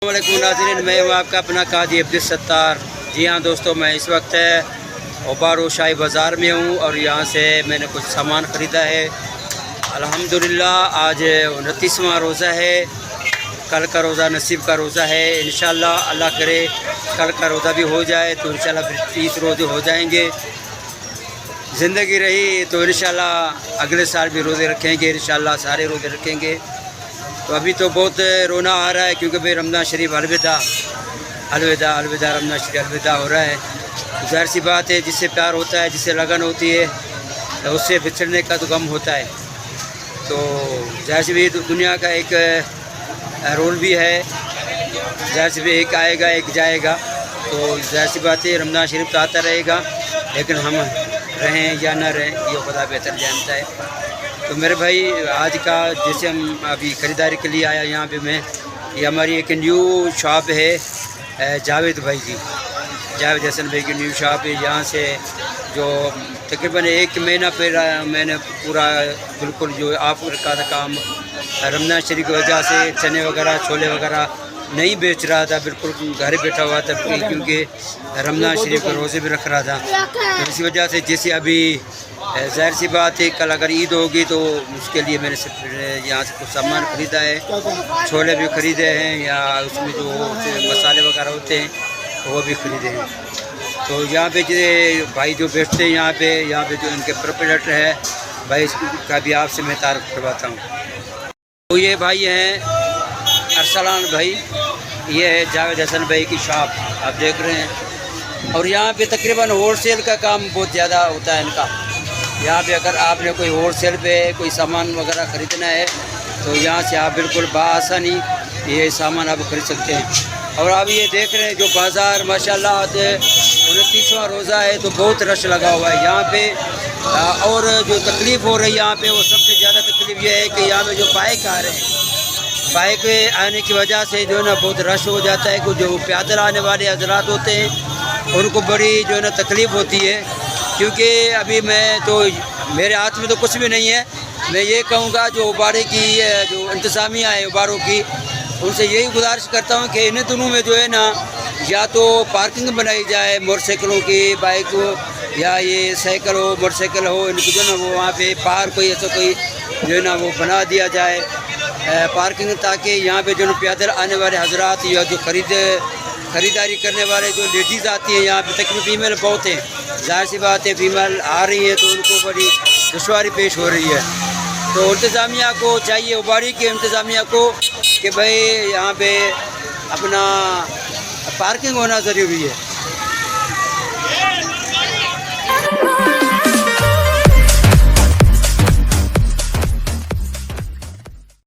السلام علیکم ناظرین، میں ہوں آپ کا اپنا قاضی عبدالستار۔ جی ہاں دوستو، میں اس وقت اوبارو شاہی بازار میں ہوں اور یہاں سے میں نے کچھ سامان خریدا ہے۔ الحمدللہ آج 29واں روزہ ہے، کل کا روزہ نصیب کا روزہ ہے۔ انشاءاللہ اللہ کرے کل کا روزہ بھی ہو جائے تو انشاءاللہ پھر 30 روزے ہو جائیں گے۔ زندگی رہی تو انشاءاللہ اگلے سال بھی روزے رکھیں گے، انشاءاللہ سارے روزے رکھیں گے۔ تو ابھی تو بہت رونا آ رہا ہے کیونکہ بھئی رمضان شریف الوداع الوداع الوداع، رمضان شریف الوداع ہو رہا ہے۔ ظاہر سی بات ہے، جس سے پیار ہوتا ہے، جس سے لگن ہوتی ہے، اس سے بچھڑنے کا تو غم ہوتا ہے۔ تو ظاہر سی بھی دنیا کا ایک رول بھی ہے، ظاہر سی بھی ایک آئے گا ایک جائے گا۔ تو ظاہر سی بات ہے رمضان شریف تو آتا رہے گا، لیکن ہم رہیں یا نہ رہیں یہ خدا بہتر جانتا ہے۔ تو میرے بھائی آج کا جیسے ہم ابھی خریداری کے لیے آیا یہاں پہ میں، یہ ہماری ایک نیو شاپ ہے جاوید بھائی کی، جاوید حسن بھائی کی نیو شاپ ہے۔ یہاں سے جو تقریباً 1 مہینہ پھر میں نے پورا بالکل جو آپ رکھا تھا کام رمضان شریف کی وجہ سے، چنے وغیرہ چھولے وغیرہ نہیں بیچ رہا تھا، بالکل گھر بیٹھا ہوا تھا کیونکہ رمضان شریف کے روزے بھی رکھ رہا تھا۔ تو اسی وجہ سے جیسے ابھی ظاہر سی بات ہے کل اگر عید ہوگی تو اس کے لیے میں نے صرف یہاں سے کچھ سامان خریدا ہے، چھولے بھی خریدے ہیں یا اس میں جو مسالے وغیرہ ہوتے ہیں وہ بھی خریدے ہیں۔ تو یہاں پہ جو بھائی جو بیٹھتے ہیں یہاں پہ جو ان کے پروپریٹر ہے بھائی، اس کا بھی آپ سے میں تعارف کرواتا ہوں۔ تو یہ بھائی ہیں ارسلان بھائی، یہ ہے جاوید حسن بھائی کی شاپ آپ دیکھ رہے ہیں۔ اور یہاں پہ تقریباً ہول سیل کا کام بہت زیادہ ہوتا ہے ان کا۔ یہاں پہ اگر آپ نے کوئی ہول سیل پہ کوئی سامان وغیرہ خریدنا ہے تو یہاں سے آپ بالکل بآسانی یہ سامان آپ خرید سکتے ہیں۔ اور آپ یہ دیکھ رہے ہیں جو بازار ماشاءاللہ 29واں روزہ ہے تو بہت رش لگا ہوا ہے یہاں پہ۔ اور جو تکلیف ہو رہی ہے یہاں پہ وہ سب سے زیادہ تکلیف یہ ہے کہ یہاں پہ جو بائک آ رہے ہیں، بائک آنے کی وجہ سے جو ہے نا بہت رش ہو جاتا ہے۔ جو پیدل آنے والے حضرات ہوتے ہیں ان کو بڑی جو ہے نا تکلیف ہوتی ہے، کیونکہ ابھی میں تو میرے ہاتھ میں تو کچھ بھی نہیں ہے۔ میں یہ کہوں گا جو اوبارے کی جو انتظامیہ ہے اوباروں کی، ان سے یہی گزارش کرتا ہوں کہ ان دنوں میں جو ہے نا یا تو پارکنگ بنائی جائے موٹر سائیکلوں کی، بائک ہو یا یہ سائیکل ہو موٹر سائیکل ہو، ان کو جو ہے نا وہ وہاں پہ پارک کوئی ایسا کوئی جو ہے نا وہ بنا دیا جائے پارکنگ، تاکہ یہاں پہ جو پیدل آنے والے حضرات یا جو خریداری کرنے والے جو لیڈیز آتی ہیں یہاں پہ، تقریباً فیمیل بہت ہیں، ظاہر سی بات ہے فیمیل آ رہی ہیں تو ان کو بڑی دشواری پیش ہو رہی ہے۔ تو انتظامیہ کو چاہیے، اوباری کے انتظامیہ کو، کہ بھئی یہاں پہ اپنا پارکنگ ہونا ضروری ہے۔